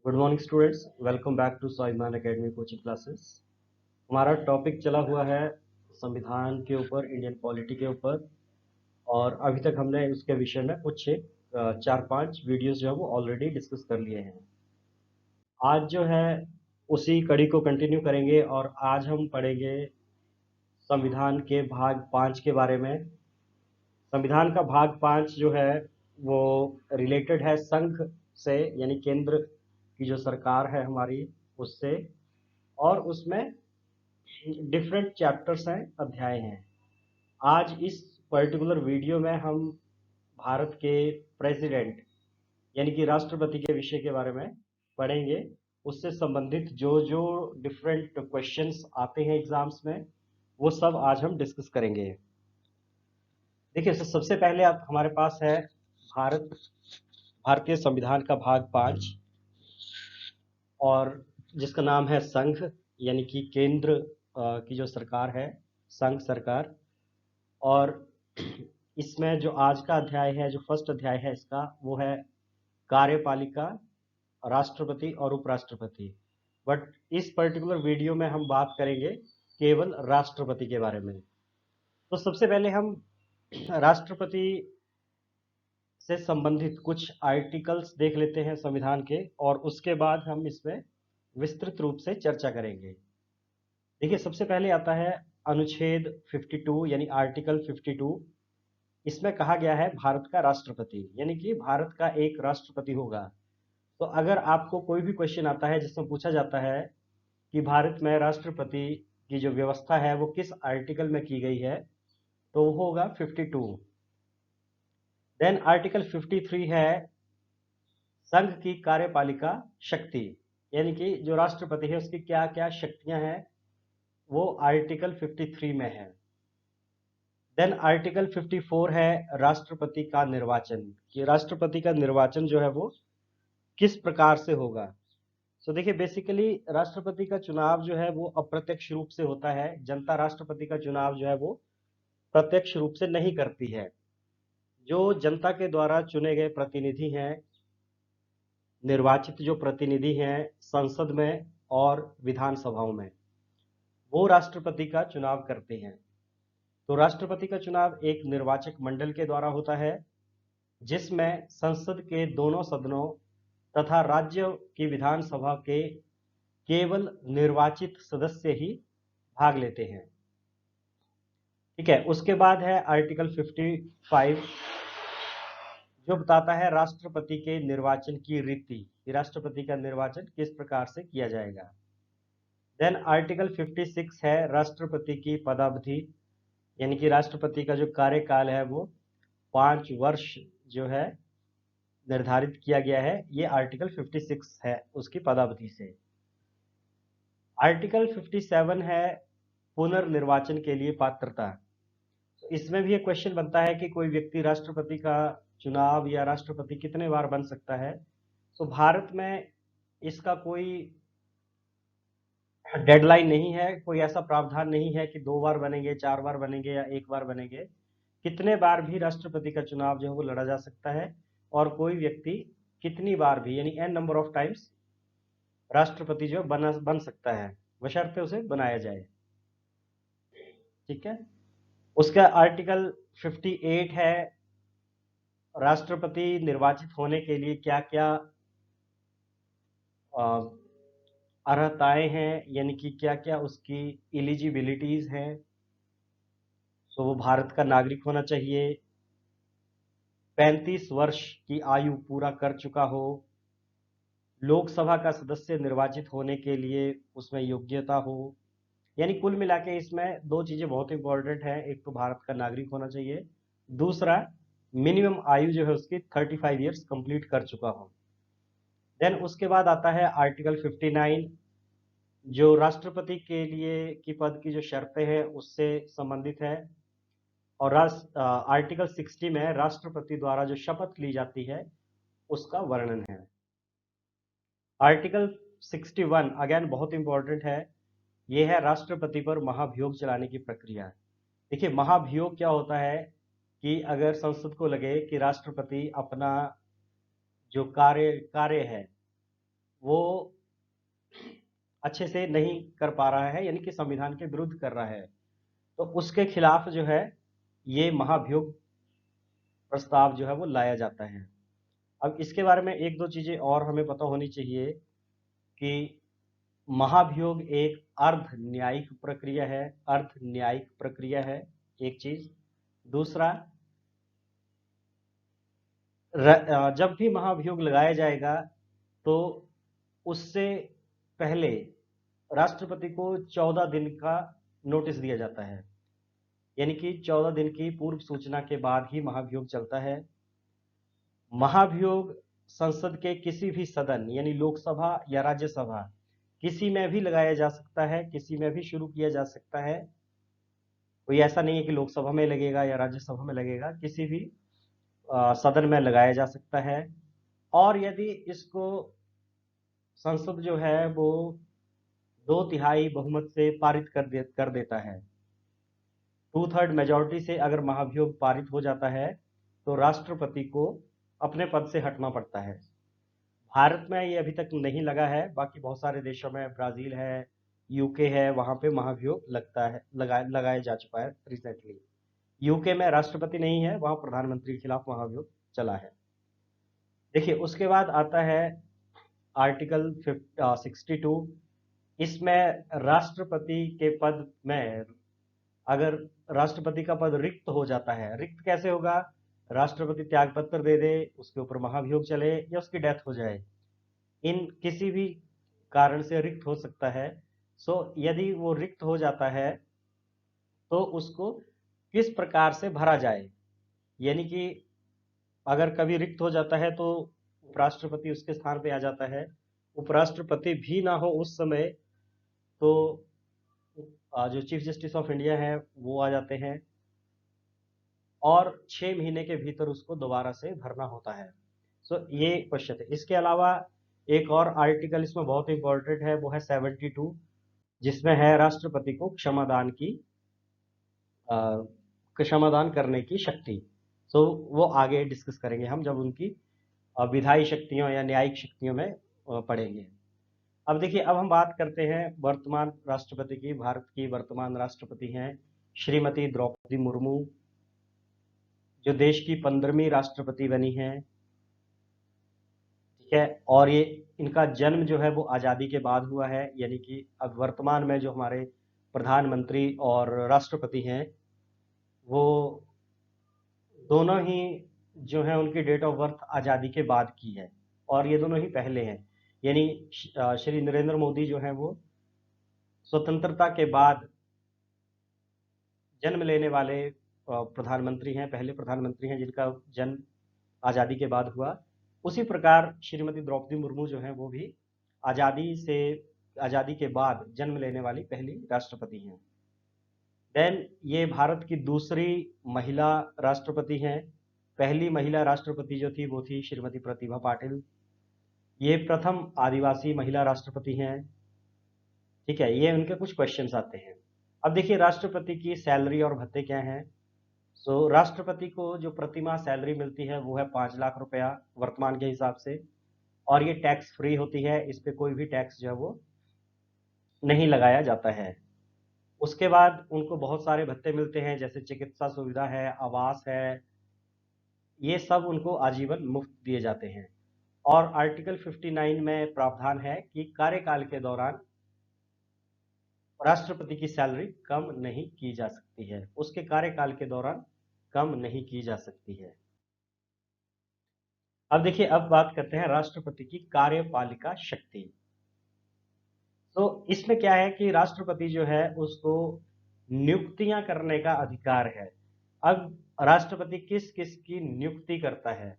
Good morning students, welcome back to Swabhiman academy coaching classes. हमारा topic चला हुआ है संविधान के ऊपर, इंडियन पॉलिटी के ऊपर। और अभी तक हमने उसके विषय में कुछ 4-5 वीडियोस जो है वो ऑलरेडी डिस्कस कर लिए हैं। आज जो है उसी कड़ी को कंटिन्यू करेंगे और आज हम पढ़ेंगे संविधान के भाग 5 के बारे में। संविधान का भाग 5 जो है वो रिलेटेड है संघ से, यानी केंद्र की जो सरकार है हमारी उससे। और उसमें डिफरेंट चैप्टर्स हैं, अध्याय हैं। आज इस पर्टिकुलर वीडियो में हम भारत के प्रेसिडेंट यानी कि राष्ट्रपति के विषय के बारे में पढ़ेंगे। उससे संबंधित जो जो डिफरेंट क्वेश्चंस आते हैं एग्जाम्स में, वो सब आज हम डिस्कस करेंगे। देखिए, सबसे पहले आप हमारे पास है भारतीय संविधान का भाग 5, और जिसका नाम है संघ, यानी कि केंद्र की जो सरकार है, संघ सरकार। और इसमें जो आज का अध्याय है, जो फर्स्ट अध्याय है इसका, वो है कार्यपालिका, राष्ट्रपति और उपराष्ट्रपति। बट इस पर्टिकुलर वीडियो में हम बात करेंगे केवल राष्ट्रपति के बारे में। तो सबसे पहले हम राष्ट्रपति से संबंधित कुछ आर्टिकल्स देख लेते हैं संविधान के, और उसके बाद हम इसमें विस्तृत रूप से चर्चा करेंगे। देखिए, सबसे पहले आता है अनुच्छेद 52 यानी आर्टिकल 52। इसमें कहा गया है भारत का राष्ट्रपति, यानी कि भारत का एक राष्ट्रपति होगा। तो अगर आपको कोई भी क्वेश्चन आता है जिसमें पूछा जाता है कि भारत में राष्ट्रपति की जो व्यवस्था है वो किस आर्टिकल में की गई है, तो वो होगा 52। देन आर्टिकल 53 है संघ की कार्यपालिका शक्ति, यानी कि जो राष्ट्रपति है उसकी क्या क्या शक्तियां हैं, वो आर्टिकल 53 में है। देन आर्टिकल 54 है राष्ट्रपति का निर्वाचन, कि राष्ट्रपति का निर्वाचन जो है वो किस प्रकार से होगा। सो देखिए, बेसिकली राष्ट्रपति का चुनाव जो है वो अप्रत्यक्ष रूप से होता है। जनता राष्ट्रपति का चुनाव जो है वो प्रत्यक्ष रूप से नहीं करती है। जो जनता के द्वारा चुने गए प्रतिनिधि हैं, निर्वाचित जो प्रतिनिधि हैं संसद में और विधानसभाओं में, वो राष्ट्रपति का चुनाव करते हैं। तो राष्ट्रपति का चुनाव एक निर्वाचक मंडल के द्वारा होता है, जिसमें संसद के दोनों सदनों तथा राज्य की विधानसभा के केवल निर्वाचित सदस्य ही भाग लेते हैं। ठीक है, उसके बाद है आर्टिकल 55, जो बताता है राष्ट्रपति के निर्वाचन की रीति, कि राष्ट्रपति का निर्वाचन किस प्रकार से किया जाएगा। देन आर्टिकल 56 है राष्ट्रपति की पदावधि, यानी कि राष्ट्रपति का जो कार्यकाल है वो 5 वर्ष जो है निर्धारित किया गया है। ये आर्टिकल 56 है उसकी पदावधि से। आर्टिकल 57 है पुनर्निर्वाचन के लिए पात्रता। तो इसमें भी एक क्वेश्चन बनता है कि कोई व्यक्ति राष्ट्रपति का चुनाव या राष्ट्रपति कितने बार बन सकता है। तो भारत में इसका कोई डेडलाइन नहीं है, कोई ऐसा प्रावधान नहीं है कि 2 बार बनेंगे, 4 बार बनेंगे या 1 बार बनेंगे। कितने बार भी राष्ट्रपति का चुनाव जो है वो लड़ा जा सकता है, और कोई व्यक्ति कितनी बार भी, यानी n नंबर ऑफ टाइम्स राष्ट्रपति जो बन सकता है, बशर्ते उसे बनाया जाए। ठीक है, उसका आर्टिकल 58 है राष्ट्रपति निर्वाचित होने के लिए क्या क्या अर्हताएं हैं, यानी कि क्या क्या उसकी एलिजिबिलिटीज हैं। सो वो भारत का नागरिक होना चाहिए, 35 वर्ष की आयु पूरा कर चुका हो, लोकसभा का सदस्य निर्वाचित होने के लिए उसमें योग्यता हो। यानी कुल मिला के इसमें 2 चीजें बहुत इंपॉर्टेंट है, एक तो भारत का नागरिक होना चाहिए, दूसरा मिनिमम आयु जो है उसकी 35 ईयर्स कंप्लीट कर चुका हो। देन उसके बाद आता है आर्टिकल 59, जो राष्ट्रपति के लिए की पद की जो शर्तें हैं उससे संबंधित है। और आर्टिकल 60 में राष्ट्रपति द्वारा जो शपथ ली जाती है उसका वर्णन है। आर्टिकल 61 अगेन बहुत इंपॉर्टेंट है, ये है राष्ट्रपति पर महाभियोग चलाने की प्रक्रिया। देखिए, महाभियोग क्या होता है कि अगर संसद को लगे कि राष्ट्रपति अपना जो कार्य है वो अच्छे से नहीं कर पा रहा है, यानी कि संविधान के विरुद्ध कर रहा है, तो उसके खिलाफ जो है ये महाभियोग प्रस्ताव जो है वो लाया जाता है। अब इसके बारे में एक दो चीजें और हमें पता होनी चाहिए कि महाभियोग एक अर्ध न्यायिक प्रक्रिया है, अर्ध न्यायिक प्रक्रिया है, एक चीज। दूसरा, जब भी महाभियोग लगाया जाएगा तो उससे पहले राष्ट्रपति को 14 दिन का नोटिस दिया जाता है, यानी कि 14 दिन की पूर्व सूचना के बाद ही महाभियोग चलता है। महाभियोग संसद के किसी भी सदन यानी लोकसभा या राज्यसभा किसी में भी लगाया जा सकता है, किसी में भी शुरू किया जा सकता है। कोई ऐसा नहीं है कि लोकसभा में लगेगा या राज्यसभा में लगेगा, किसी भी सदन में लगाया जा सकता है। और यदि इसको संसद जो है वो 2/3 बहुमत से पारित कर देता है, 2/3 मेजोरिटी से अगर महाभियोग पारित हो जाता है, तो राष्ट्रपति को अपने पद से हटना पड़ता है। भारत में ये अभी तक नहीं लगा है, बाकी बहुत सारे देशों में, ब्राजील है, यूके है, वहां पे महाभियोग लगता है, लगाया जा चुका है रिसेंटली। यूके में राष्ट्रपति नहीं है, वहां प्रधानमंत्री के खिलाफ महाभियोग चला है। देखिए, उसके बाद आता है आर्टिकल 62। इसमें राष्ट्रपति के पद में अगर राष्ट्रपति का पद रिक्त हो जाता है, रिक्त कैसे होगा? राष्ट्रपति त्याग पत्र दे दे, उसके ऊपर महाभियोग चले या उसकी डेथ हो जाए, इन किसी भी कारण से रिक्त हो सकता है। सो यदि वो रिक्त हो जाता है तो उसको किस प्रकार से भरा जाए, यानी कि अगर कभी रिक्त हो जाता है तो उपराष्ट्रपति उसके स्थान पे आ जाता है। उपराष्ट्रपति भी ना हो उस समय तो जो चीफ जस्टिस ऑफ इंडिया है वो आ जाते हैं, और 6 महीने के भीतर उसको दोबारा से भरना होता है। सो ये क्वेश्चन है। इसके अलावा एक और आर्टिकल इसमें बहुत इंपॉर्टेंट है, वो है 72, जिसमें है राष्ट्रपति को क्षमादान करने की शक्ति। सो वो आगे डिस्कस करेंगे हम जब उनकी विधायी शक्तियों या न्यायिक शक्तियों में पढ़ेंगे। अब देखिए, अब हम बात करते हैं वर्तमान राष्ट्रपति की। भारत की वर्तमान राष्ट्रपति हैं श्रीमती द्रौपदी मुर्मू, जो देश की 15वीं राष्ट्रपति बनी हैं। ठीक है, और ये इनका जन्म जो है वो आज़ादी के बाद हुआ है, यानी कि अब वर्तमान में जो हमारे प्रधानमंत्री और राष्ट्रपति हैं वो दोनों ही जो है उनकी डेट ऑफ बर्थ आज़ादी के बाद की है, और ये दोनों ही पहले हैं। यानी श्री नरेंद्र मोदी जो है वो स्वतंत्रता के बाद जन्म लेने वाले प्रधानमंत्री हैं, पहले प्रधानमंत्री हैं जिनका जन्म आज़ादी के बाद हुआ। उसी प्रकार श्रीमती द्रौपदी मुर्मू जो है वो भी आज़ादी के बाद जन्म लेने वाली पहली राष्ट्रपति हैं। देन ये भारत की दूसरी महिला राष्ट्रपति हैं। पहली महिला राष्ट्रपति जो थी वो थी श्रीमती प्रतिभा पाटिल। ये प्रथम आदिवासी महिला राष्ट्रपति हैं। ठीक है, ये उनके कुछ क्वेश्चंस आते हैं। अब देखिए, राष्ट्रपति की सैलरी और भत्ते क्या हैं। सो राष्ट्रपति को जो प्रति माह सैलरी मिलती है वो है 5 लाख रुपया वर्तमान के हिसाब से, और ये टैक्स फ्री होती है, इस पे कोई भी टैक्स जो है वो नहीं लगाया जाता है। उसके बाद उनको बहुत सारे भत्ते मिलते हैं, जैसे चिकित्सा सुविधा है, आवास है, ये सब उनको आजीवन मुफ्त दिए जाते हैं। और आर्टिकल 59 में प्रावधान है कि कार्यकाल के दौरान राष्ट्रपति की सैलरी कम नहीं की जा सकती है, उसके कार्यकाल के दौरान कम नहीं की जा सकती है। अब देखिए, अब बात करते हैं राष्ट्रपति की कार्यपालिका शक्ति। तो इसमें क्या है कि राष्ट्रपति जो है उसको नियुक्तियां करने का अधिकार है। अब राष्ट्रपति किस किस की नियुक्ति करता है?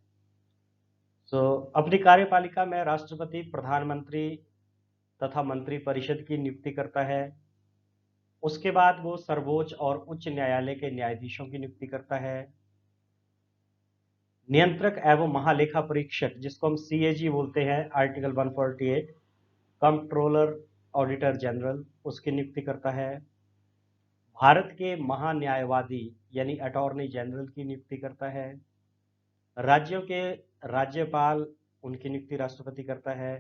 अपनी कार्यपालिका में राष्ट्रपति प्रधानमंत्री तथा मंत्री परिषद की नियुक्ति करता है। उसके बाद वो सर्वोच्च और उच्च न्यायालय के न्यायाधीशों की नियुक्ति करता है। नियंत्रक एवं महालेखा परीक्षक, जिसको हम सीएजी बोलते हैं, आर्टिकल 148, कंट्रोलर ऑडिटर जनरल, उसकी नियुक्ति करता है। भारत के महान्यायवादी यानी अटॉर्नी जनरल की नियुक्ति करता है। राज्यों के राज्यपाल, उनकी नियुक्ति राष्ट्रपति करता है।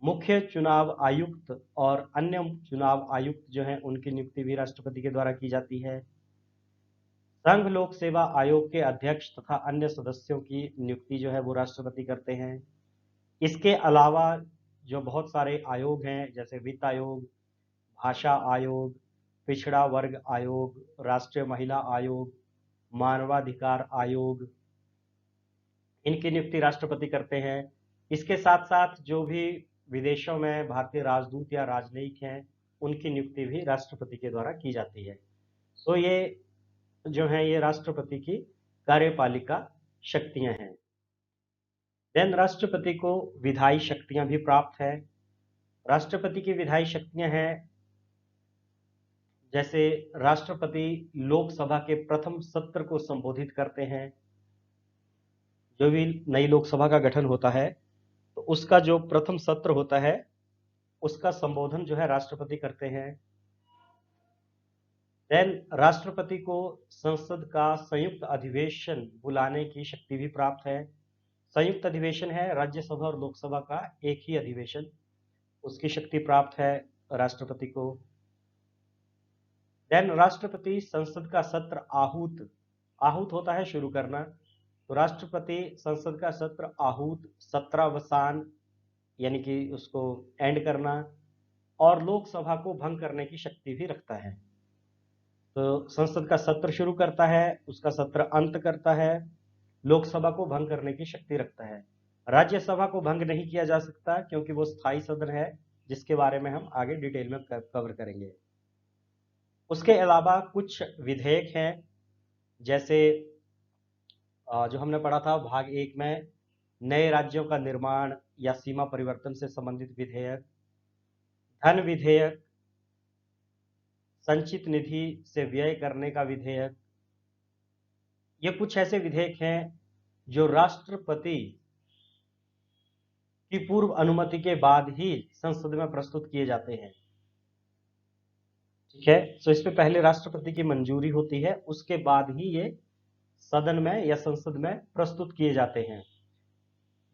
मुख्य चुनाव आयुक्त और अन्य चुनाव आयुक्त जो हैं उनकी नियुक्ति भी राष्ट्रपति के द्वारा की जाती है। संघ लोक सेवा आयोग के अध्यक्ष तथा अन्य सदस्यों की नियुक्ति जो है वो राष्ट्रपति करते हैं। इसके अलावा जो बहुत सारे आयोग हैं, जैसे वित्त आयोग, भाषा आयोग, पिछड़ा वर्ग आयोग, राष्ट्रीय महिला आयोग, मानवाधिकार आयोग, इनकी नियुक्ति राष्ट्रपति करते हैं। इसके साथ साथ जो भी विदेशों में भारतीय राजदूत या राजनयिक हैं, उनकी नियुक्ति भी राष्ट्रपति के द्वारा की जाती है। तो ये जो है ये राष्ट्रपति की कार्यपालिका शक्तियां हैं। देन राष्ट्रपति को विधायी शक्तियां भी प्राप्त है। राष्ट्रपति की विधायी शक्तियां हैं, जैसे राष्ट्रपति लोकसभा के प्रथम सत्र को संबोधित करते हैं। जो भी नई लोकसभा का गठन होता है तो उसका जो प्रथम सत्र होता है उसका संबोधन जो है राष्ट्रपति करते हैं। देन राष्ट्रपति को संसद का संयुक्त अधिवेशन बुलाने की शक्ति भी प्राप्त है। संयुक्त अधिवेशन है राज्यसभा और लोकसभा का एक ही अधिवेशन, उसकी शक्ति प्राप्त है राष्ट्रपति को। देन राष्ट्रपति संसद का सत्र आहूत होता है शुरू करना, तो राष्ट्रपति संसद का सत्र आहूत, सत्रावसान यानी कि उसको एंड करना, और लोकसभा को भंग करने की शक्ति भी रखता है। तो संसद का सत्र शुरू करता है, उसका सत्र अंत करता है, लोकसभा को भंग करने की शक्ति रखता है। राज्यसभा को भंग नहीं किया जा सकता क्योंकि वो स्थायी सदन है, जिसके बारे में हम आगे डिटेल में कवर करेंगे। उसके अलावा कुछ विधेयक हैं, जैसे जो हमने पढ़ा था भाग 1 में, नए राज्यों का निर्माण या सीमा परिवर्तन से संबंधित विधेयक, धन विधेयक, संचित निधि से व्यय करने का विधेयक। ये कुछ ऐसे विधेयक हैं जो राष्ट्रपति की पूर्व अनुमति के बाद ही संसद में प्रस्तुत किए जाते हैं। ठीक है, तो इसमें पहले राष्ट्रपति की मंजूरी होती है, उसके बाद ही ये सदन में या संसद में प्रस्तुत किए जाते हैं।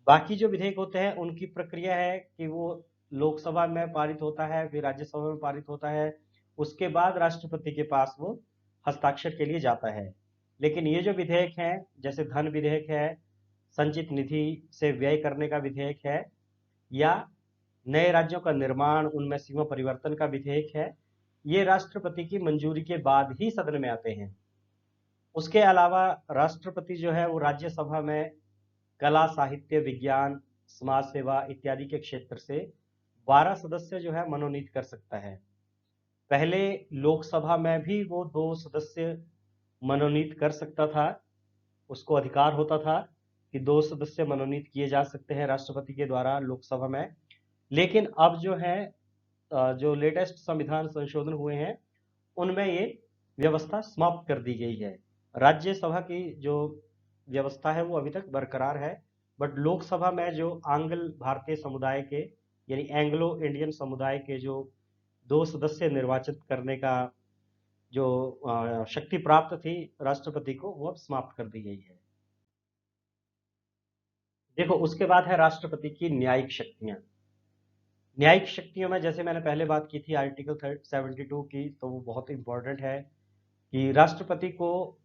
बाकी जो विधेयक होते हैं उनकी प्रक्रिया है कि वो लोकसभा में पारित होता है, फिर राज्यसभा में पारित होता है, उसके बाद राष्ट्रपति के पास वो हस्ताक्षर के लिए जाता है। लेकिन ये जो विधेयक हैं, जैसे धन विधेयक है, संचित निधि से व्यय करने का विधेयक है, या नए राज्यों का निर्माण, उनमें सीमा परिवर्तन का विधेयक है, ये राष्ट्रपति की मंजूरी के बाद ही सदन में आते हैं। उसके अलावा राष्ट्रपति जो है वो राज्यसभा में कला, साहित्य, विज्ञान, समाज सेवा इत्यादि के क्षेत्र से 12 सदस्य जो है मनोनीत कर सकता है। पहले लोकसभा में भी वो 2 सदस्य मनोनीत कर सकता था, उसको अधिकार होता था कि 2 सदस्य मनोनीत किए जा सकते हैं राष्ट्रपति के द्वारा लोकसभा में। लेकिन अब जो है जो लेटेस्ट संविधान संशोधन हुए हैं उनमें ये व्यवस्था समाप्त कर दी गई है। राज्यसभा की जो व्यवस्था है वो अभी तक बरकरार है, बट लोकसभा में जो आंग्ल भारतीय समुदाय के यानी एंग्लो इंडियन समुदाय के जो 2 सदस्य निर्वाचित करने का जो शक्ति प्राप्त थी राष्ट्रपति को, वो अब समाप्त कर दी गई है। देखो, उसके बाद है राष्ट्रपति की न्यायिक शक्तियां। न्यायिक शक्तियों में जैसे मैंने पहले बात की थी आर्टिकल 72 की, तो वो बहुत इंपॉर्टेंट है कि राष्ट्रपति को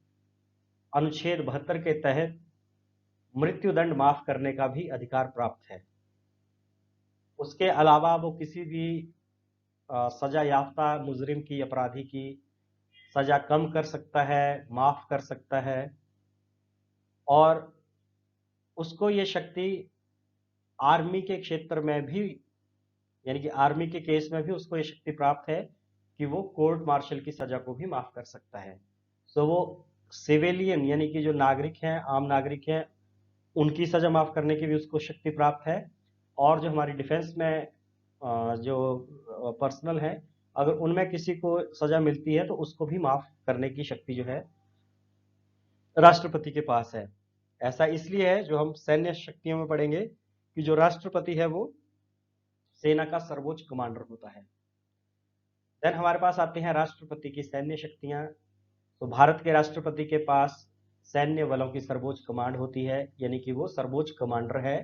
अनुच्छेद 72 के तहत मृत्युदंड माफ करने का भी अधिकार प्राप्त है। उसके अलावा वो किसी भी सजा याफ्ता मुजरिम की, अपराधी की सजा कम कर सकता है, माफ कर सकता है, और उसको ये शक्ति आर्मी के क्षेत्र में भी, यानी कि आर्मी के केस में भी उसको ये शक्ति प्राप्त है कि वो कोर्ट मार्शल की सजा को भी माफ कर सकता है। तो वो सिविलियन यानी कि जो नागरिक हैं, आम नागरिक हैं, उनकी सजा माफ करने की भी उसको शक्ति प्राप्त है, और जो हमारी डिफेंस में जो पर्सनल है, अगर उनमें किसी को सजा मिलती है तो उसको भी माफ करने की शक्ति जो है राष्ट्रपति के पास है। ऐसा इसलिए है, जो हम सैन्य शक्तियों में पढ़ेंगे, कि जो राष्ट्रपति है वो सेना का सर्वोच्च कमांडर होता है। देन हमारे पास आते हैं राष्ट्रपति की सैन्य शक्तियां। तो भारत के राष्ट्रपति के पास सैन्य बलों की सर्वोच्च कमांड होती है, यानी कि वो सर्वोच्च कमांडर है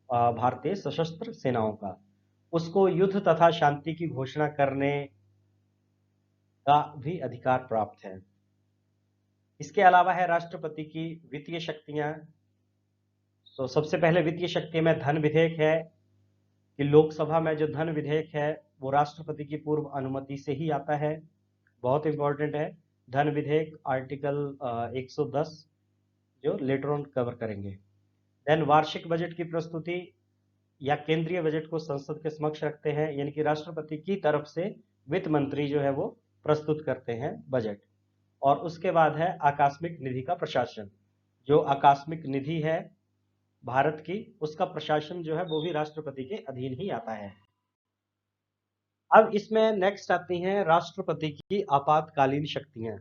भारतीय सशस्त्र सेनाओं का। उसको युद्ध तथा शांति की घोषणा करने का भी अधिकार प्राप्त है। इसके अलावा है राष्ट्रपति की वित्तीय शक्तियां। तो सबसे पहले वित्तीय शक्ति में धन विधेयक है कि लोकसभा में जो धन विधेयक है वो राष्ट्रपति की पूर्व अनुमति से ही आता है। बहुत इंपॉर्टेंट है धन विधेयक, आर्टिकल 110 जो लेटर ऑन कवर करेंगे। देन वार्षिक बजट की प्रस्तुति या केंद्रीय बजट को संसद के समक्ष रखते हैं, यानी कि राष्ट्रपति की तरफ से वित्त मंत्री जो है वो प्रस्तुत करते हैं बजट। और उसके बाद है आकस्मिक निधि का प्रशासन। जो आकस्मिक निधि है भारत की, उसका प्रशासन जो है वो भी राष्ट्रपति के अधीन ही आता है। अब इसमें नेक्स्ट आती हैं राष्ट्रपति की आपातकालीन शक्तियां।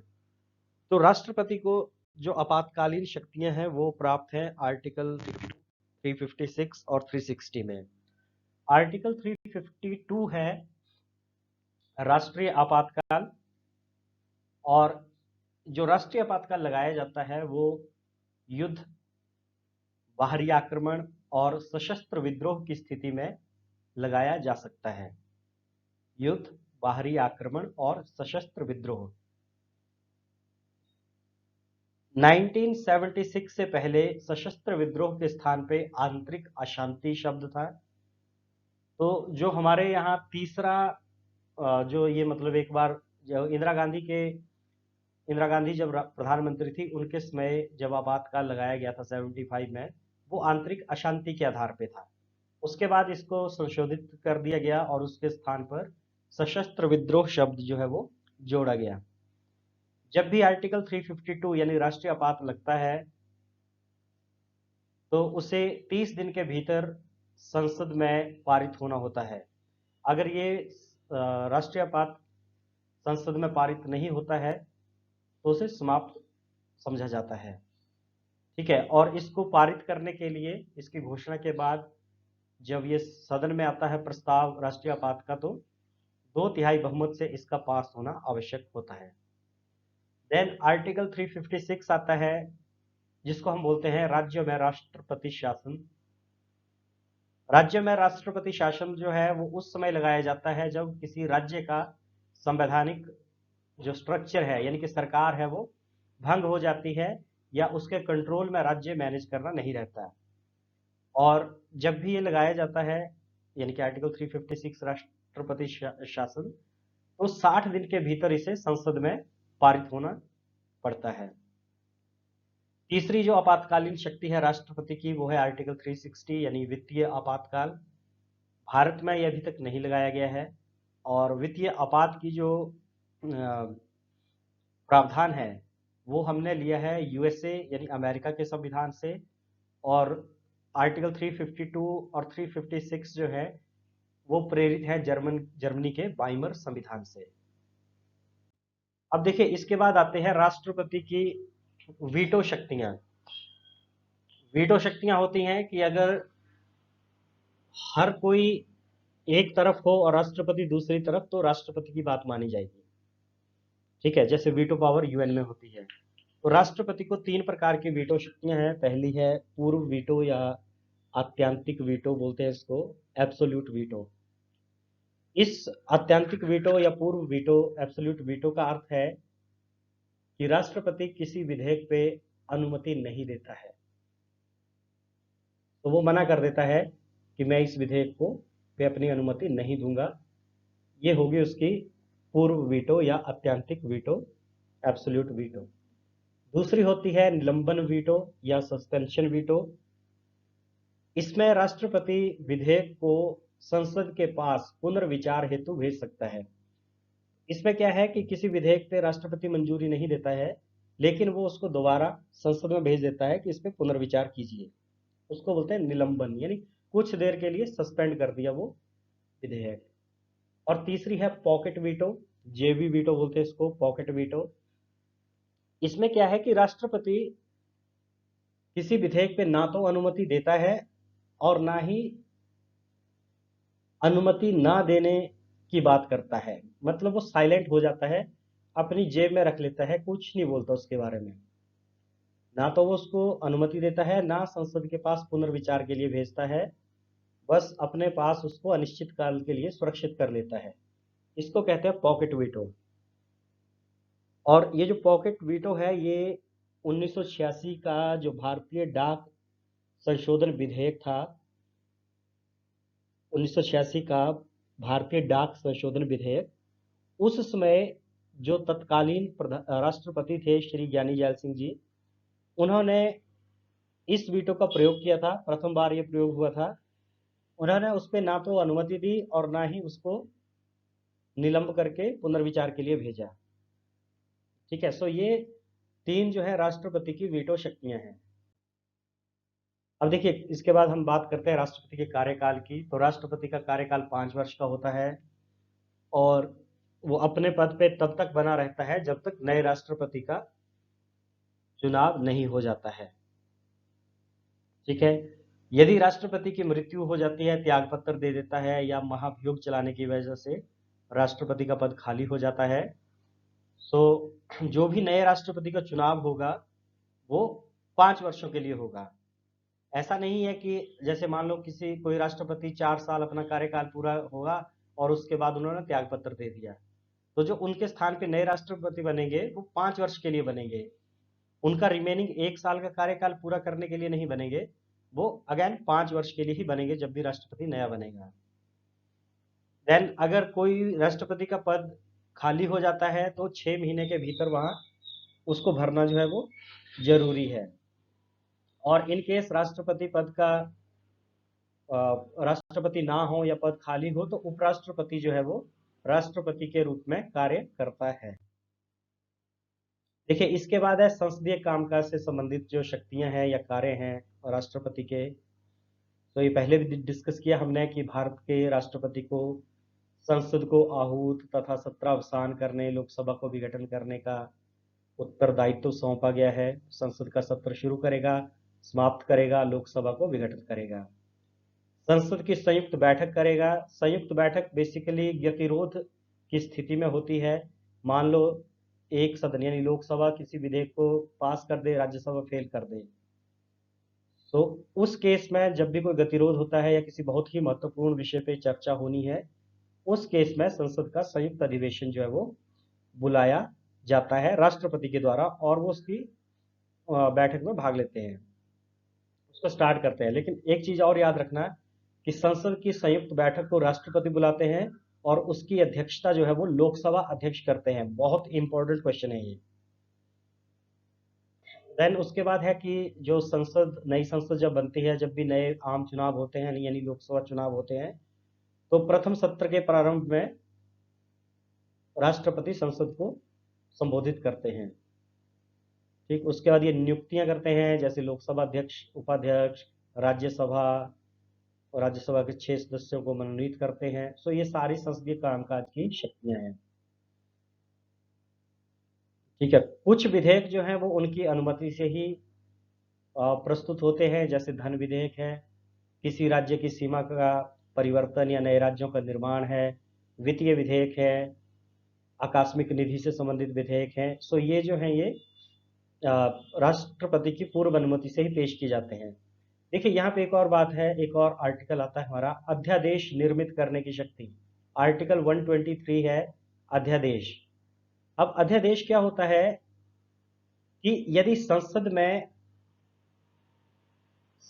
तो राष्ट्रपति को जो आपातकालीन शक्तियां हैं वो प्राप्त है आर्टिकल 356 और 360 में। आर्टिकल 352 है राष्ट्रीय आपातकाल, और जो राष्ट्रीय आपातकाल लगाया जाता है वो युद्ध, बाहरी आक्रमण और सशस्त्र विद्रोह की स्थिति में लगाया जा सकता है। युद्ध, बाहरी आक्रमण और सशस्त्र विद्रोह। 1976 से पहले सशस्त्र विद्रोह के स्थान पे आंतरिक अशांति शब्द था। तो जो हमारे यहाँ तीसरा जो ये मतलब एक बार जो इंदिरा गांधी जब प्रधानमंत्री थी उनके समय जब आपातकाल लगाया गया था 75 में, वो आंतरिक अशांति के आधार पे था। उसके बाद इसको संशोधित कर दिया गया और उसके स्थान पर सशस्त्र विद्रोह शब्द जो है वो जोड़ा गया। जब भी आर्टिकल 352 यानी राष्ट्रीय आपात लगता है तो उसे 30 दिन के भीतर संसद में पारित होना होता है। अगर ये राष्ट्रीय आपात संसद में पारित नहीं होता है तो उसे समाप्त समझा जाता है। ठीक है, और इसको पारित करने के लिए इसकी घोषणा के बाद जब ये सदन में आता है प्रस्ताव राष्ट्रीय आपात का, तो 2/3 बहुमत से इसका पास होना आवश्यक होता है। देन आर्टिकल 356 आता है जिसको हम बोलते हैं राज्य में राष्ट्रपति शासन। राज्य में राष्ट्रपति शासन जो है वो उस समय लगाया जाता है जब किसी राज्य का संवैधानिक जो स्ट्रक्चर है यानी कि सरकार है वो भंग हो जाती है या उसके कंट्रोल में राज्य मैनेज करना नहीं रहता है। और जब भी ये लगाया जाता है यानी कि आर्टिकल 356 राष्ट्रपति शासन, तो 60 दिन के भीतर इसे संसद में पारित होना पड़ता है। तीसरी जो आपातकालीन शक्ति है राष्ट्रपति की वो है आर्टिकल 360 यानी वित्तीय आपातकाल। भारत में यह अभी तक नहीं लगाया गया है, और वित्तीय आपात की जो प्रावधान है वो हमने लिया है यूएसए यानी अमेरिका के संविधान से, और आर्टिकल 352 और 356 जो है वो प्रेरित है जर्मनी के वाइमर संविधान से। अब देखिए इसके बाद आते हैं राष्ट्रपति की वीटो शक्तियां। वीटो शक्तियां होती हैं कि अगर हर कोई एक तरफ हो और राष्ट्रपति दूसरी तरफ, तो राष्ट्रपति की बात मानी जाएगी। ठीक है, जैसे वीटो पावर यूएन में होती है। तो राष्ट्रपति को 3 प्रकार की वीटो शक्तियां हैं। पहली है पूर्व वीटो या आत्यांतिक वीटो बोलते हैं इसको, एब्सोल्यूट वीटो। इस आत्यांतिक वीटो या पूर्व वीटो, एब्सोल्यूट वीटो का अर्थ है कि राष्ट्रपति किसी विधेयक पे अनुमति नहीं देता है, तो वो मना कर देता है कि मैं इस विधेयक को पे अपनी अनुमति नहीं दूंगा। ये होगी उसकी पूर्व वीटो या आत्यांतिक वीटो, एब्सोल्यूट वीटो। दूसरी होती है निलंबन वीटो या सस्पेंशन वीटो। इसमें राष्ट्रपति विधेयक को संसद के पास पुनर्विचार हेतु भेज सकता है। इसमें क्या है कि किसी विधेयक पे राष्ट्रपति मंजूरी नहीं देता है, लेकिन वो उसको दोबारा संसद में भेज देता है कि इस पे पुनर्विचार कीजिए। उसको बोलते हैं निलंबन, यानी कुछ देर के लिए सस्पेंड कर दिया वो विधेयक। और तीसरी है पॉकेट वीटो, जेवी वीटो बोलते हैं इसको, पॉकेट वीटो। इसमें क्या है कि राष्ट्रपति किसी विधेयक पे ना तो अनुमति देता है और ना ही अनुमति ना देने की बात करता है। मतलब वो साइलेंट हो जाता है, अपनी जेब में रख लेता है, कुछ नहीं बोलता उसके बारे में। ना तो वो उसको अनुमति देता है, ना संसद के पास पुनर्विचार के लिए भेजता है, बस अपने पास उसको अनिश्चित काल के लिए सुरक्षित कर लेता है। इसको कहते हैं पॉकेट वीटो। और ये जो पॉकेट वीटो है, ये 1986 का जो भारतीय डाक संशोधन विधेयक था, 1986 का भारतीय डाक संशोधन विधेयक, उस समय जो तत्कालीन राष्ट्रपति थे श्री ज्ञानी जैल सिंह जी, उन्होंने इस वीटो का प्रयोग किया था। प्रथम बार ये प्रयोग हुआ था। उन्होंने उस पर ना तो अनुमति दी और ना ही उसको निलंब करके पुनर्विचार के लिए भेजा। ठीक है, सो ये तीन जो है राष्ट्रपति की वीटो शक्तियां हैं। अब देखिए, इसके बाद हम बात करते हैं राष्ट्रपति के कार्यकाल की। तो राष्ट्रपति का कार्यकाल 5 वर्ष का होता है और वो अपने पद पे तब तक बना रहता है जब तक नए राष्ट्रपति का चुनाव नहीं हो जाता है। ठीक है, यदि राष्ट्रपति की मृत्यु हो जाती है, त्याग पत्र दे देता है, या महाभियोग चलाने की वजह से राष्ट्रपति का पद खाली हो जाता है, तो जो भी नए राष्ट्रपति का चुनाव होगा वो 5 वर्षों के लिए होगा। ऐसा नहीं है कि जैसे मान लो कोई राष्ट्रपति 4 साल अपना कार्यकाल पूरा होगा और उसके बाद उन्होंने त्याग पत्र दे दिया, तो जो उनके स्थान पे नए राष्ट्रपति बनेंगे वो 5 वर्ष के लिए बनेंगे। उनका रिमेनिंग 1 साल का कार्यकाल पूरा करने के लिए नहीं बनेंगे, वो अगेन 5 वर्ष के लिए ही बनेंगे जब भी राष्ट्रपति नया बनेगा। देन अगर कोई राष्ट्रपति का पद खाली हो जाता है तो 6 महीने के भीतर वहां उसको भरना जो है वो जरूरी है। और इन केस राष्ट्रपति पद का राष्ट्रपति ना हो या पद खाली हो तो उपराष्ट्रपति जो है वो राष्ट्रपति के रूप में कार्य करता है। देखिए, इसके बाद है संसदीय कामकाज से संबंधित जो शक्तियां हैं या कार्य हैं राष्ट्रपति के। तो ये पहले भी डिस्कस किया हमने कि भारत के राष्ट्रपति को संसद को आहूत तथा सत्रावसान करने, लोकसभा को विघटन करने का उत्तरदायित्व सौंपा गया है। संसद का सत्र शुरू करेगा, समाप्त करेगा, लोकसभा को विघटित करेगा। संसद की संयुक्त बैठक करेगा। संयुक्त बैठक बेसिकली गतिरोध की स्थिति में होती है। मान लो एक सदन यानी लोकसभा किसी विधेयक को पास कर दे, राज्यसभा फेल कर दे, तो उस केस में जब भी कोई गतिरोध होता है या किसी बहुत ही महत्वपूर्ण विषय पे चर्चा होनी है, उस केस में संसद का संयुक्त अधिवेशन जो है वो बुलाया जाता है राष्ट्रपति के द्वारा और वो उसकी बैठक में भाग लेते हैं, उसको स्टार्ट करते हैं। लेकिन एक चीज और याद रखना कि संसद की संयुक्त बैठक को राष्ट्रपति बुलाते हैं और उसकी अध्यक्षता जो है वो लोकसभा अध्यक्ष करते हैं। बहुत इंपॉर्टेंट क्वेश्चन है ये। देन उसके बाद है कि जो नई संसद जब बनती है, जब भी नए आम चुनाव होते हैं यानी लोकसभा चुनाव होते हैं, तो प्रथम सत्र के प्रारंभ में राष्ट्रपति संसद को संबोधित करते हैं। ठीक, उसके बाद ये नियुक्तियां करते हैं, जैसे लोकसभा अध्यक्ष, उपाध्यक्ष, राज्यसभा और राज्यसभा के 6 सदस्यों को मनोनीत करते हैं। सो ये सारी संसदीय कामकाज की शक्तियां हैं। ठीक है, कुछ विधेयक जो हैं वो उनकी अनुमति से ही प्रस्तुत होते हैं, जैसे धन विधेयक है, किसी राज्य की सीमा का परिवर्तन या नए राज्यों का निर्माण है, वित्तीय विधेयक है, आकस्मिक निधि से संबंधित विधेयक हैं। सो ये जो है ये राष्ट्रपति की पूर्व अनुमति से ही पेश किए जाते हैं। देखिए, यहाँ पे एक और बात है, एक और आर्टिकल आता है हमारा, अध्यादेश निर्मित करने की शक्ति। आर्टिकल 123 है अध्यादेश। अब अध्यादेश क्या होता है कि यदि संसद में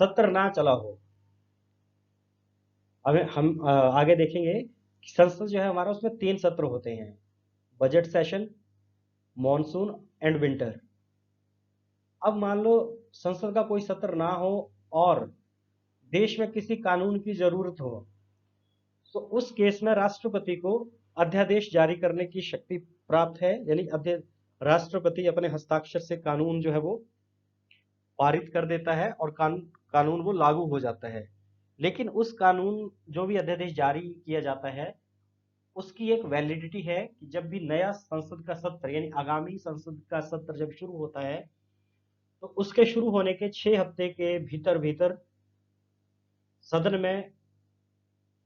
सत्र ना चला हो, अब हम आगे देखेंगे कि संसद जो है हमारा उसमें 3 सत्र होते हैं, budget session, monsoon and winter. अब मान लो संसद का कोई सत्र ना हो और देश में किसी कानून की जरूरत हो, तो उस केस में राष्ट्रपति को अध्यादेश जारी करने की शक्ति प्राप्त है। यानी राष्ट्रपति अपने हस्ताक्षर से कानून जो है वो पारित कर देता है और कानून वो लागू हो जाता है। लेकिन उस कानून, जो भी अध्यादेश जारी किया जाता है, उसकी एक वैलिडिटी है कि जब भी नया संसद का सत्र यानी आगामी संसद का सत्र जब शुरू होता है, तो उसके शुरू होने के 6 हफ्ते के भीतर भीतर सदन में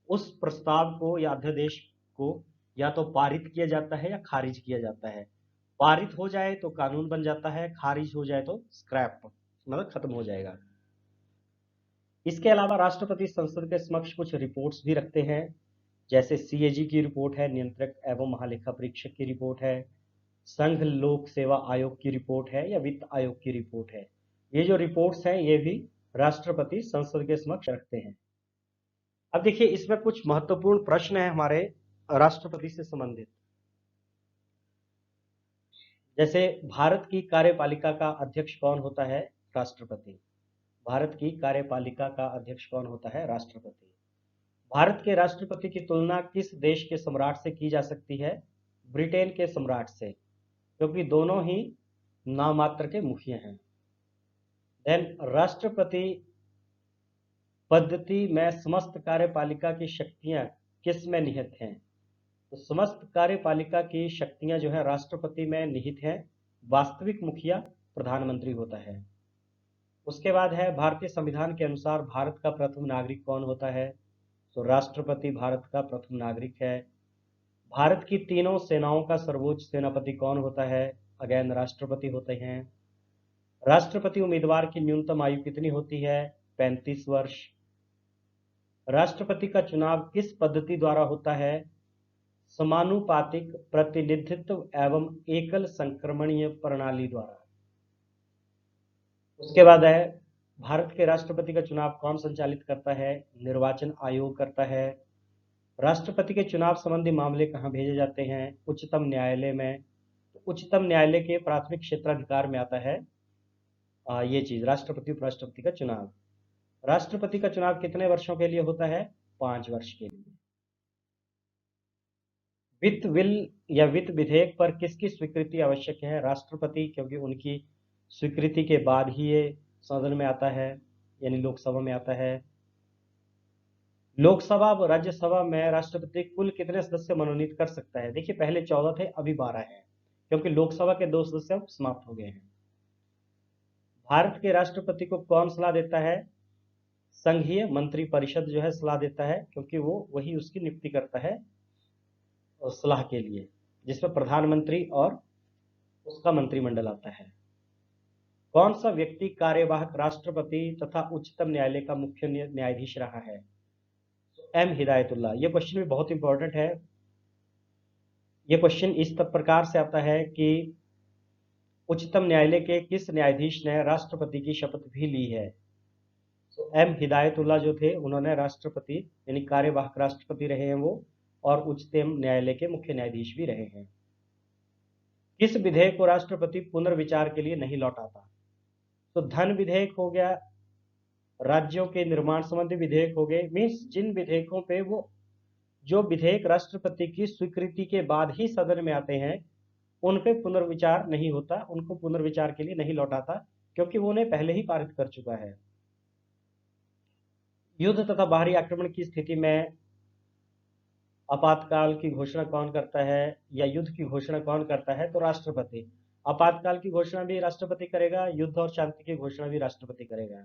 उस प्रस्ताव को या अध्यादेश को या तो पारित किया जाता है या खारिज किया जाता है। पारित हो जाए तो कानून बन जाता है, खारिज हो जाए तो स्क्रैप मतलब खत्म हो जाएगा। इसके अलावा राष्ट्रपति संसद के समक्ष कुछ रिपोर्ट्स भी रखते हैं, जैसे सीएजी की रिपोर्ट है, नियंत्रक एवं महालेखा परीक्षक की रिपोर्ट है, संघ लोक सेवा आयोग की रिपोर्ट है या वित्त आयोग की रिपोर्ट है। ये जो रिपोर्ट्स हैं ये भी राष्ट्रपति संसद के समक्ष रखते हैं। अब देखिए इसमें कुछ महत्वपूर्ण प्रश्न है हमारे राष्ट्रपति से संबंधित। जैसे भारत की कार्यपालिका का अध्यक्ष कौन होता है? राष्ट्रपति। भारत की कार्यपालिका का अध्यक्ष कौन होता है? राष्ट्रपति। भारत के राष्ट्रपति की तुलना किस देश के सम्राट से की जा सकती है? ब्रिटेन के सम्राट से, क्योंकि दोनों ही नाममात्र के मुखिया हैं। देन राष्ट्रपति पद्धति में समस्त कार्यपालिका की शक्तियां किस में निहित हैं? तो समस्त कार्यपालिका की शक्तियां जो है राष्ट्रपति में निहित हैं। वास्तविक मुखिया प्रधानमंत्री होता है। उसके बाद है भारतीय संविधान के अनुसार भारत का प्रथम नागरिक कौन होता है? तो राष्ट्रपति भारत का प्रथम नागरिक है। भारत की तीनों सेनाओं का सर्वोच्च सेनापति कौन होता है? अगेन राष्ट्रपति होते हैं। राष्ट्रपति उम्मीदवार की न्यूनतम आयु कितनी होती है? 35 वर्ष। राष्ट्रपति का चुनाव किस पद्धति द्वारा होता है? समानुपातिक प्रतिनिधित्व एवं एकल संक्रमणीय प्रणाली द्वारा। उसके बाद है भारत के राष्ट्रपति का चुनाव कौन संचालित करता है? निर्वाचन आयोग करता है। राष्ट्रपति के चुनाव संबंधी मामले कहाँ भेजे जाते हैं? उच्चतम न्यायालय में। तो उच्चतम न्यायालय के प्राथमिक क्षेत्राधिकार में आता है ये चीज, राष्ट्रपति उपराष्ट्रपति का चुनाव। राष्ट्रपति का चुनाव कितने वर्षों के लिए होता है? 5 वर्ष के लिए। वित्त बिल या वित्त विधेयक पर किसकी स्वीकृति आवश्यक है? राष्ट्रपति, क्योंकि उनकी स्वीकृति के बाद ही ये सदन में आता है, यानी लोकसभा में आता है। लोकसभा व राज्यसभा में राष्ट्रपति कुल कितने सदस्य मनोनीत कर सकता है? देखिए पहले 14 थे, अभी 12 हैं, क्योंकि लोकसभा के 2 सदस्य अब समाप्त हो गए हैं। भारत के राष्ट्रपति को कौन सलाह देता है? संघीय मंत्री परिषद जो है सलाह देता है, क्योंकि वो वही उसकी नियुक्ति करता है सलाह के लिए, जिसमें प्रधानमंत्री और उसका मंत्रिमंडल आता है। कौन सा व्यक्ति कार्यवाहक राष्ट्रपति तथा उच्चतम न्यायालय का मुख्य न्यायाधीश रहा है? एम हिदायतुल्लाह। ये क्वेश्चन भी बहुत इंपॉर्टेंट है। ये क्वेश्चन इस प्रकार से आता है कि उच्चतम न्यायालय के किस न्यायाधीश ने राष्ट्रपति की शपथ भी ली है? तो एम हिदायतुल्लाह जो थे उन्होंने राष्ट्रपति यानी कार्यवाहक राष्ट्रपति रहे हैं वो, और उच्चतम न्यायालय के मुख्य न्यायाधीश भी रहे हैं। किस विधेयक को राष्ट्रपति पुनर्विचार के लिए नहीं लौटाता? तो धन विधेयक हो गया, राज्यों के निर्माण संबंधी विधेयक हो गए। मीन्स जिन विधेयकों पे वो जो विधेयक राष्ट्रपति की स्वीकृति के बाद ही सदन में आते हैं उन पे पुनर्विचार नहीं होता, उनको पुनर्विचार के लिए नहीं लौटाता, क्योंकि वो उन्हें पहले ही पारित कर चुका है। युद्ध तथा बाहरी आक्रमण की स्थिति में आपातकाल की घोषणा कौन करता है, या युद्ध की घोषणा कौन करता है? तो राष्ट्रपति। आपातकाल की घोषणा भी राष्ट्रपति करेगा, युद्ध और शांति की घोषणा भी राष्ट्रपति करेगा।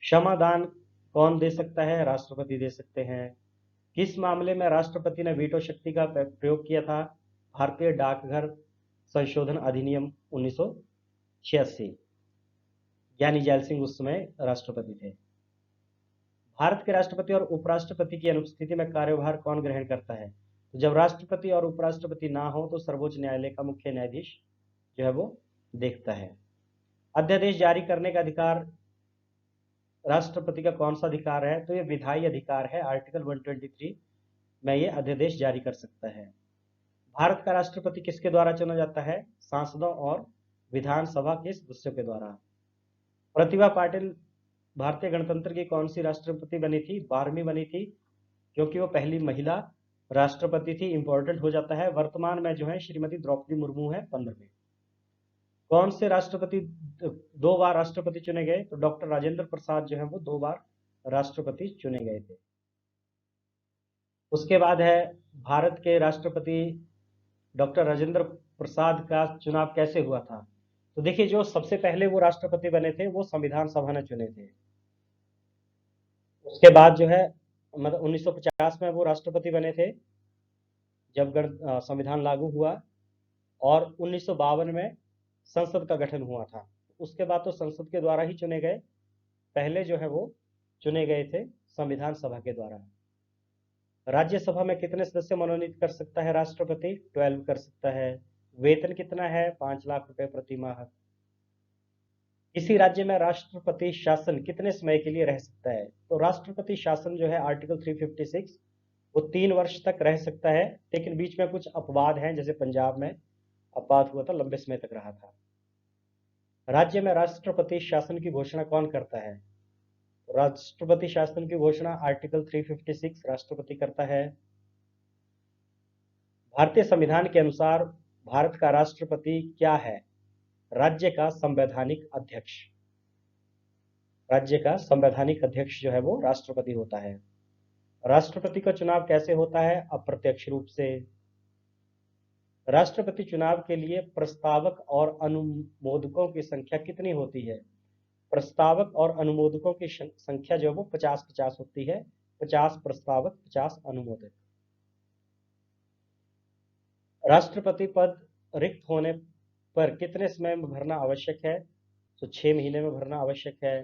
क्षमादान कौन दे सकता है? राष्ट्रपति दे सकते हैं। किस मामले में राष्ट्रपति ने वीटो शक्ति का प्रयोग किया था? भारतीय डाकघर संशोधन अधिनियम 1986। ज्ञानी जैल सिंह उस समय राष्ट्रपति थे। भारत के राष्ट्रपति और उपराष्ट्रपति की अनुपस्थिति में कार्यभार कौन ग्रहण करता है? तो जब राष्ट्रपति और उपराष्ट्रपति ना हो तो सर्वोच्च न्यायालय का मुख्य न्यायाधीश जो है वो देखता है। अध्यादेश जारी करने का अधिकार राष्ट्रपति का कौन सा अधिकार है? तो ये विधायी अधिकार है। आर्टिकल 123 में ये अध्यादेश जारी कर सकता है। भारत का राष्ट्रपति किसके द्वारा चुना जाता है? सांसदों और विधानसभा के सदस्यों के द्वारा। प्रतिभा पाटिल भारतीय गणतंत्र की कौन सी राष्ट्रपति बनी थी? 12वीं बनी थी, क्योंकि वो पहली महिला राष्ट्रपति थी। इंपॉर्टेंट हो जाता है। वर्तमान में जो है श्रीमती द्रौपदी मुर्मू है 15वीं। कौन से राष्ट्रपति 2 बार राष्ट्रपति चुने गए? तो डॉक्टर राजेंद्र प्रसाद जो है वो 2 बार राष्ट्रपति चुने गए थे। उसके बाद है भारत के राष्ट्रपति डॉक्टर राजेंद्र प्रसाद का चुनाव कैसे हुआ था? तो देखिए जो सबसे पहले वो राष्ट्रपति बने थे वो संविधान सभा ने चुने थे। उसके बाद जो है मतलब 1950 में वो राष्ट्रपति बने थे जब संविधान लागू हुआ, और 1952 में संसद का गठन हुआ था। उसके बाद तो संसद के द्वारा ही चुने गए, पहले जो है वो चुने गए थे संविधान सभा के द्वारा। राज्यसभा में कितने सदस्य मनोनीत कर सकता है राष्ट्रपति? 12 कर सकता है। वेतन कितना है? 5 लाख रुपए प्रति माह। किसी राज्य में राष्ट्रपति शासन कितने समय के लिए रह सकता है? तो राष्ट्रपति शासन जो है आर्टिकल 356 वो 3 वर्ष तक रह सकता है, लेकिन बीच में कुछ अपवाद हैं, जैसे पंजाब में अपवाद हुआ था, लंबे समय तक रहा था। राज्य में राष्ट्रपति शासन की घोषणा कौन करता है? राष्ट्रपति शासन की घोषणा आर्टिकल 356 राष्ट्रपति करता है। भारतीय संविधान के अनुसार भारत का राष्ट्रपति क्या है? राज्य का संवैधानिक अध्यक्ष। राज्य का संवैधानिक अध्यक्ष जो है वो राष्ट्रपति होता है। राष्ट्रपति का चुनाव कैसे होता है? अप्रत्यक्ष रूप से। राष्ट्रपति चुनाव के लिए प्रस्तावक और अनुमोदकों की संख्या कितनी होती है? प्रस्तावक और अनुमोदकों की संख्या जो है वो 50-50 होती है। 50 प्रस्तावक, 50 अनुमोदक। राष्ट्रपति पद रिक्त होने पर कितने समय में भरना आवश्यक है? तो 6 महीने में भरना आवश्यक है।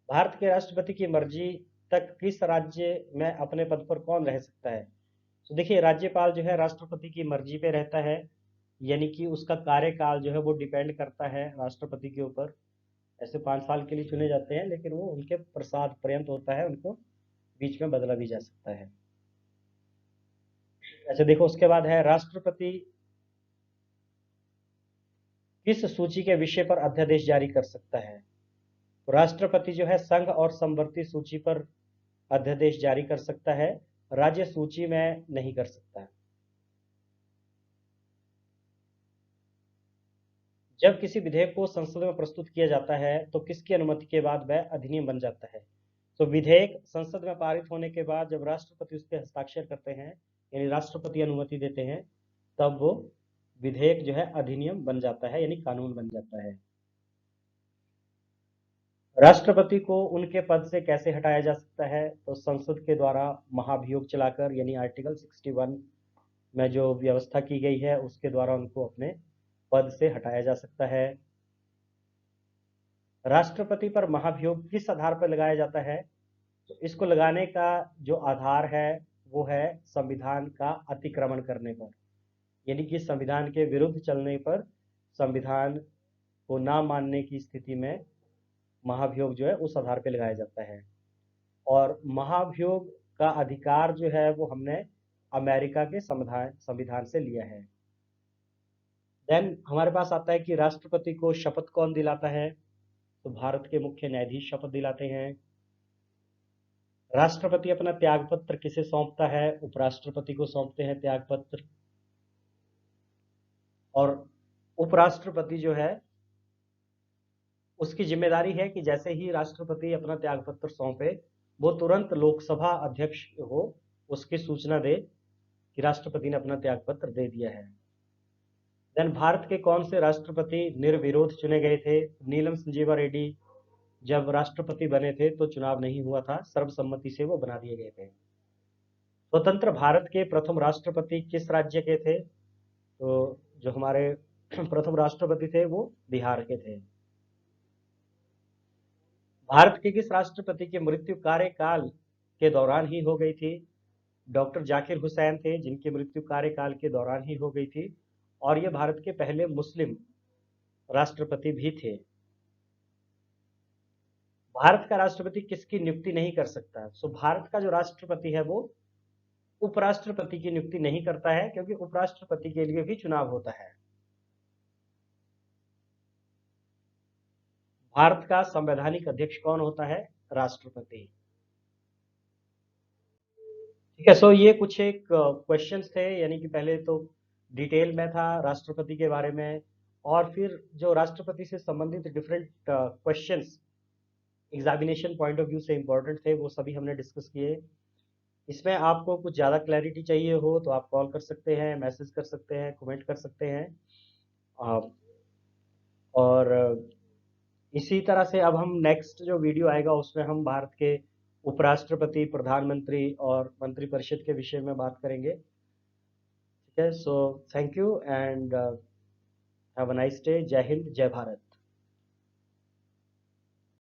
भारत के राष्ट्रपति की मर्जी तक किस राज्य में अपने पद पर कौन रह सकता है? तो देखिए, राज्यपाल जो है राष्ट्रपति की मर्जी पे रहता है, यानी कि उसका कार्यकाल जो है वो डिपेंड करता है राष्ट्रपति के ऊपर। ऐसे 5 साल के लिए चुने जाते हैं, लेकिन वो उनके प्रसाद पर्यंत होता है, उनको बीच में बदला भी जा सकता है। अच्छा देखो, उसके बाद है राष्ट्रपति किस सूची के विषय पर अध्यादेश जारी कर सकता है? तो राष्ट्रपति जो है संघ और समवर्ती सूची पर अध्यादेश जारी कर सकता है, राज्य सूची में नहीं कर सकता। जब किसी विधेयक को संसद में प्रस्तुत किया जाता है तो किसकी अनुमति के बाद वह अधिनियम बन जाता है? तो विधेयक संसद में पारित होने के बाद जब राष्ट्रपति उस पर हस्ताक्षर करते हैं, यानी राष्ट्रपति अनुमति देते हैं, तब वो विधेयक जो है अधिनियम बन जाता है, यानी कानून बन जाता है। राष्ट्रपति को उनके पद से कैसे हटाया जा सकता है? तो संसद के द्वारा महाभियोग चलाकर, यानी आर्टिकल 61 में जो व्यवस्था की गई है उसके द्वारा उनको अपने पद से हटाया जा सकता है। राष्ट्रपति पर महाभियोग किस आधार पर लगाया जाता है? तो इसको लगाने का जो आधार है वो है संविधान का अतिक्रमण करने पर, यानी कि संविधान के विरुद्ध चलने पर, संविधान को ना मानने की स्थिति में महाभियोग जो है उस आधार पर लगाया जाता है। और महाभियोग का अधिकार जो है वो हमने अमेरिका के संविधान से लिया है। देन हमारे पास आता है कि राष्ट्रपति को शपथ कौन दिलाता है? तो भारत के मुख्य न्यायाधीश शपथ दिलाते हैं। राष्ट्रपति अपना त्यागपत्र किसे सौंपता है? उपराष्ट्रपति को सौंपते हैं त्यागपत्र। और उपराष्ट्रपति जो है उसकी जिम्मेदारी है कि जैसे ही राष्ट्रपति अपना त्यागपत्र सौंपे, वो तुरंत लोकसभा अध्यक्ष को उसकी सूचना दे कि राष्ट्रपति ने अपना त्यागपत्र दे दिया है। देन भारत के कौन से राष्ट्रपति निर्विरोध चुने गए थे? नीलम संजीवा रेड्डी जब राष्ट्रपति बने थे तो चुनाव नहीं हुआ था, सर्वसम्मति से वो बना दिए गए थे। स्वतंत्र भारत के प्रथम राष्ट्रपति किस राज्य के थे? तो जो हमारे प्रथम राष्ट्रपति थे वो बिहार के थे। भारत के किस राष्ट्रपति की मृत्यु कार्यकाल के दौरान ही हो गई थी? डॉक्टर जाकिर हुसैन थे, जिनकी मृत्यु कार्यकाल के दौरान ही हो गई थी, और ये भारत के पहले मुस्लिम राष्ट्रपति भी थे। भारत का राष्ट्रपति किसकी नियुक्ति नहीं कर सकता? सो भारत का जो राष्ट्रपति है वो उपराष्ट्रपति की नियुक्ति नहीं करता है, क्योंकि उपराष्ट्रपति के लिए भी चुनाव होता है। भारत का संवैधानिक अध्यक्ष कौन होता है? राष्ट्रपति। ठीक है, सो ये कुछ एक क्वेश्चंस थे, यानी कि पहले तो डिटेल में था राष्ट्रपति के बारे में, और फिर जो राष्ट्रपति से संबंधित different questions examination point of view से इंपॉर्टेंट थे, वो सभी हमने डिस्कस किए। इसमें आपको कुछ ज़्यादा क्लैरिटी चाहिए हो तो आप कॉल कर सकते हैं, मैसेज कर सकते हैं, कमेंट कर सकते हैं। और इसी तरह से अब हम नेक्स्ट जो वीडियो आएगा उसमें हम भारत के उपराष्ट्रपति, प्रधानमंत्री और मंत्रिपरिषद के विषय में बात करेंगे। ठीक है, so thank you and have a nice day. जय हिंद, जय भारत।